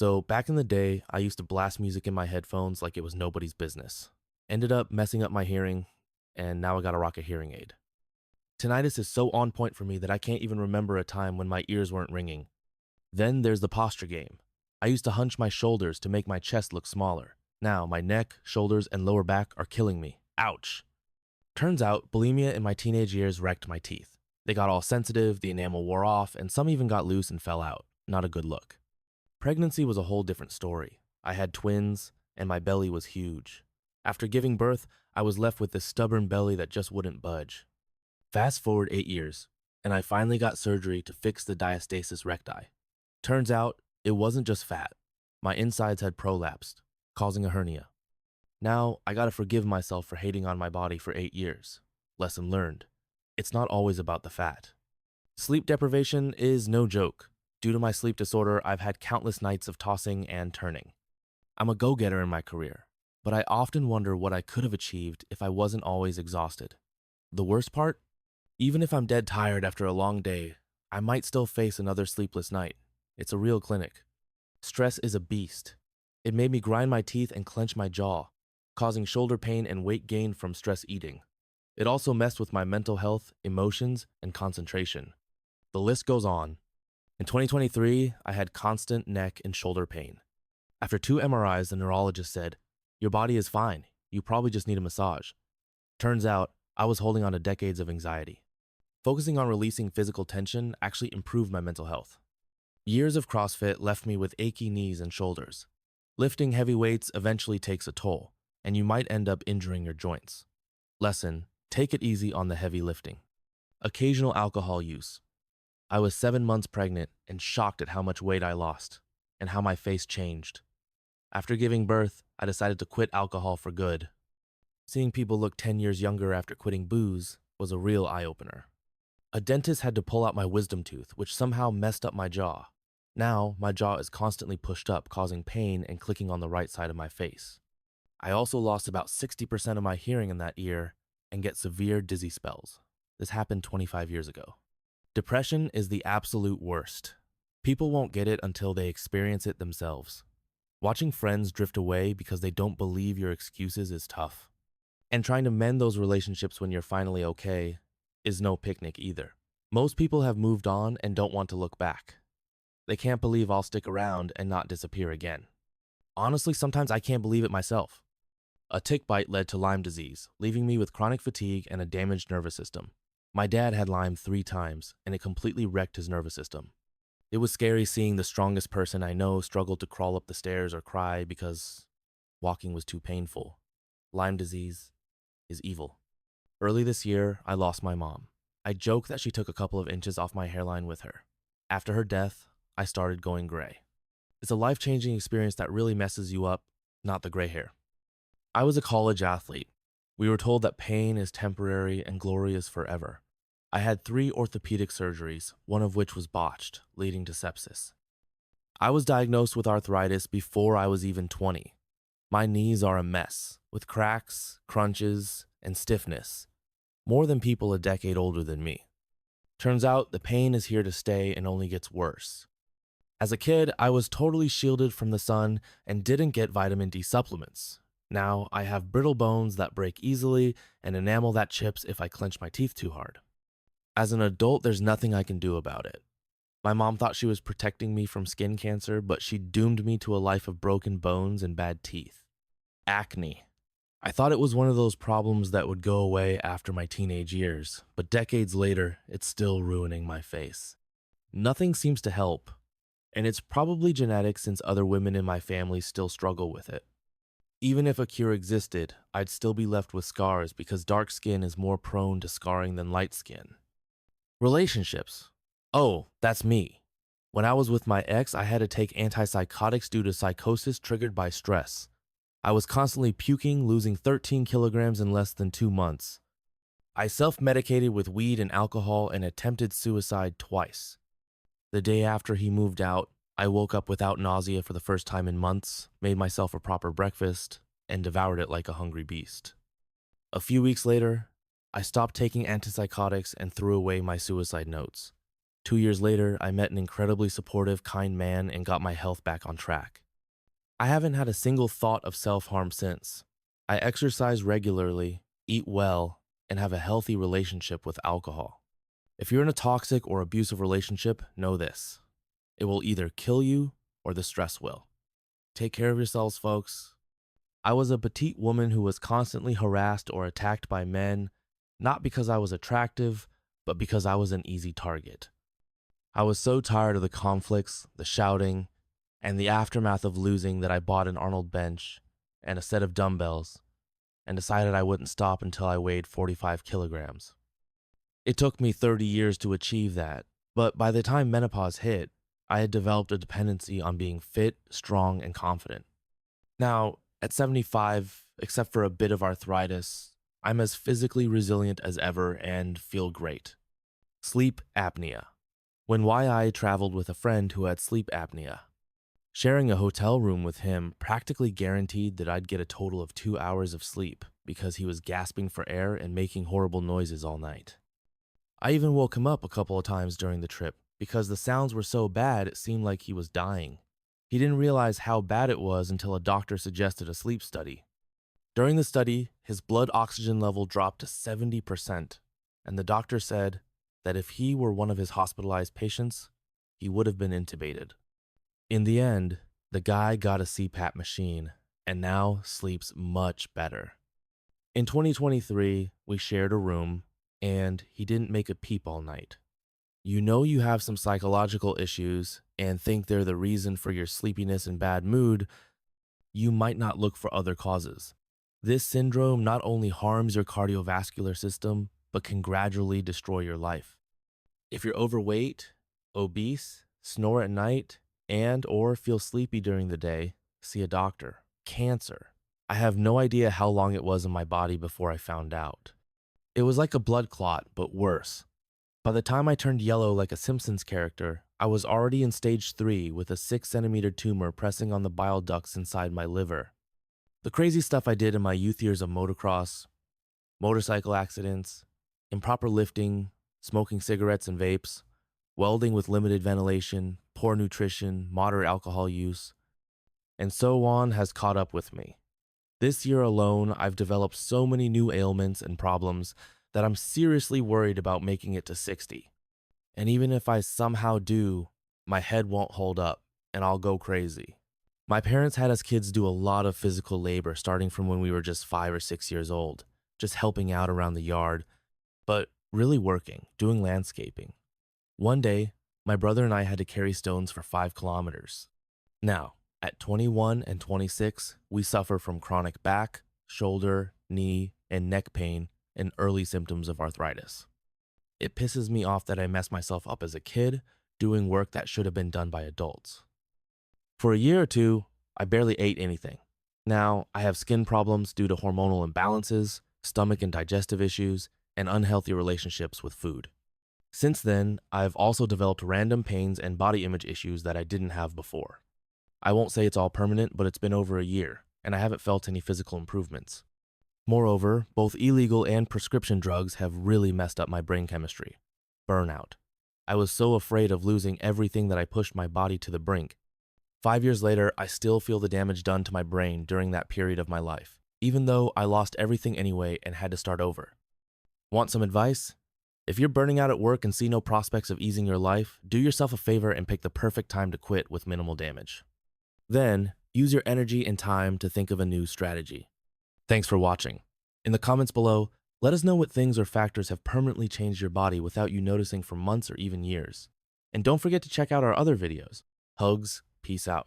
So back in the day, I used to blast music in my headphones like it was nobody's business. Ended up messing up my hearing, and now I gotta rock a hearing aid. Tinnitus is so on point for me that I can't even remember a time when my ears weren't ringing. Then there's the posture game. I used to hunch my shoulders to make my chest look smaller. Now my neck, shoulders, and lower back are killing me. Ouch. Turns out, bulimia in my teenage years wrecked my teeth. They got all sensitive, the enamel wore off, and some even got loose and fell out. Not a good look. Pregnancy was a whole different story. I had twins, and my belly was huge. After giving birth, I was left with this stubborn belly that just wouldn't budge. Fast forward 8 years, and I finally got surgery to fix the diastasis recti. Turns out, it wasn't just fat. My insides had prolapsed, causing a hernia. Now, I gotta forgive myself for hating on my body for 8 years. Lesson learned. It's not always about the fat. Sleep deprivation is no joke. Due to my sleep disorder, I've had countless nights of tossing and turning. I'm a go-getter in my career, but I often wonder what I could have achieved if I wasn't always exhausted. The worst part? Even if I'm dead tired after a long day, I might still face another sleepless night. It's a real clinic. Stress is a beast. It made me grind my teeth and clench my jaw, causing shoulder pain and weight gain from stress eating. It also messed with my mental health, emotions, and concentration. The list goes on. In 2023, I had constant neck and shoulder pain. After 2 MRIs, the neurologist said, "Your body is fine. You probably just need a massage." Turns out, I was holding on to decades of anxiety. Focusing on releasing physical tension actually improved my mental health. Years of CrossFit left me with achy knees and shoulders. Lifting heavy weights eventually takes a toll, and you might end up injuring your joints. Lesson: take it easy on the heavy lifting. Occasional alcohol use. I was 7 months pregnant and shocked at how much weight I lost and how my face changed. After giving birth, I decided to quit alcohol for good. Seeing people look 10 years younger after quitting booze was a real eye-opener. A dentist had to pull out my wisdom tooth, which somehow messed up my jaw. Now, my jaw is constantly pushed up, causing pain and clicking on the right side of my face. I also lost about 60% of my hearing in that ear and get severe dizzy spells. This happened 25 years ago. Depression is the absolute worst. People won't get it until they experience it themselves. Watching friends drift away because they don't believe your excuses is tough. And trying to mend those relationships when you're finally okay is no picnic either. Most people have moved on and don't want to look back. They can't believe I'll stick around and not disappear again. Honestly, sometimes I can't believe it myself. A tick bite led to Lyme disease, leaving me with chronic fatigue and a damaged nervous system. My dad had Lyme 3 times, and it completely wrecked his nervous system. It was scary seeing the strongest person I know struggle to crawl up the stairs or cry because walking was too painful. Lyme disease is evil. Early this year, I lost my mom. I joke that she took a couple of inches off my hairline with her. After her death, I started going gray. It's a life-changing experience that really messes you up, not the gray hair. I was a college athlete. We were told that pain is temporary and glory is forever. I had 3 orthopedic surgeries, one of which was botched, leading to sepsis. I was diagnosed with arthritis before I was even 20. My knees are a mess, with cracks, crunches, and stiffness, more than people a decade older than me. Turns out the pain is here to stay and only gets worse. As a kid, I was totally shielded from the sun and didn't get vitamin D supplements. Now, I have brittle bones that break easily and enamel that chips if I clench my teeth too hard. As an adult, there's nothing I can do about it. My mom thought she was protecting me from skin cancer, but she doomed me to a life of broken bones and bad teeth. Acne. I thought it was one of those problems that would go away after my teenage years, but decades later, it's still ruining my face. Nothing seems to help, and it's probably genetic since other women in my family still struggle with it. Even if a cure existed, I'd still be left with scars because dark skin is more prone to scarring than light skin. Relationships. Oh, that's me. When I was with my ex, I had to take antipsychotics due to psychosis triggered by stress. I was constantly puking, losing 13 kilograms in less than 2 months. I self-medicated with weed and alcohol and attempted suicide twice. The day after he moved out, I woke up without nausea for the first time in months, made myself a proper breakfast, and devoured it like a hungry beast. A few weeks later, I stopped taking antipsychotics and threw away my suicide notes. 2 years later, I met an incredibly supportive, kind man and got my health back on track. I haven't had a single thought of self-harm since. I exercise regularly, eat well, and have a healthy relationship with alcohol. If you're in a toxic or abusive relationship, know this. It will either kill you or the stress will. Take care of yourselves, folks. I was a petite woman who was constantly harassed or attacked by men, not because I was attractive, but because I was an easy target. I was so tired of the conflicts, the shouting, and the aftermath of losing that I bought an Arnold bench and a set of dumbbells and decided I wouldn't stop until I weighed 45 kilograms. It took me 30 years to achieve that, but by the time menopause hit, I had developed a dependency on being fit, strong, and confident. Now, at 75, except for a bit of arthritis, I'm as physically resilient as ever and feel great. Sleep apnea. When YI traveled with a friend who had sleep apnea, sharing a hotel room with him practically guaranteed that I'd get a total of 2 hours of sleep because he was gasping for air and making horrible noises all night. I even woke him up a couple of times during the trip because the sounds were so bad it seemed like he was dying. He didn't realize how bad it was until a doctor suggested a sleep study. During the study, his blood oxygen level dropped to 70%, and the doctor said that if he were one of his hospitalized patients, he would have been intubated. In the end, the guy got a CPAP machine and now sleeps much better. In 2023, we shared a room and he didn't make a peep all night. You know you have some psychological issues and think they're the reason for your sleepiness and bad mood, you might not look for other causes. This syndrome not only harms your cardiovascular system, but can gradually destroy your life. If you're overweight, obese, snore at night, and or feel sleepy during the day, see a doctor. Cancer. I have no idea how long it was in my body before I found out. It was like a blood clot, but worse. By the time I turned yellow like a Simpsons character, I was already in stage 3 with a 6-centimeter tumor pressing on the bile ducts inside my liver. The crazy stuff I did in my youth years of motocross, motorcycle accidents, improper lifting, smoking cigarettes and vapes, welding with limited ventilation, poor nutrition, moderate alcohol use, and so on has caught up with me. This year alone, I've developed so many new ailments and problems that I'm seriously worried about making it to 60. And even if I somehow do, my head won't hold up and I'll go crazy. My parents had us kids do a lot of physical labor starting from when we were just 5 or 6 years old, just helping out around the yard, but really working, doing landscaping. One day, my brother and I had to carry stones for 5 kilometers. Now, at 21 and 26, we suffer from chronic back, shoulder, knee, and neck pain and early symptoms of arthritis. It pisses me off that I messed myself up as a kid doing work that should have been done by adults. For a year or two, I barely ate anything. Now, I have skin problems due to hormonal imbalances, stomach and digestive issues, and unhealthy relationships with food. Since then, I've also developed random pains and body image issues that I didn't have before. I won't say it's all permanent, but it's been over a year, and I haven't felt any physical improvements. Moreover, both illegal and prescription drugs have really messed up my brain chemistry. Burnout. I was so afraid of losing everything that I pushed my body to the brink. 5 years later, I still feel the damage done to my brain during that period of my life, even though I lost everything anyway and had to start over. Want some advice? If you're burning out at work and see no prospects of easing your life, do yourself a favor and pick the perfect time to quit with minimal damage. Then, use your energy and time to think of a new strategy. Thanks for watching. In the comments below, let us know what things or factors have permanently changed your body without you noticing for months or even years. And don't forget to check out our other videos. Hugs, peace out.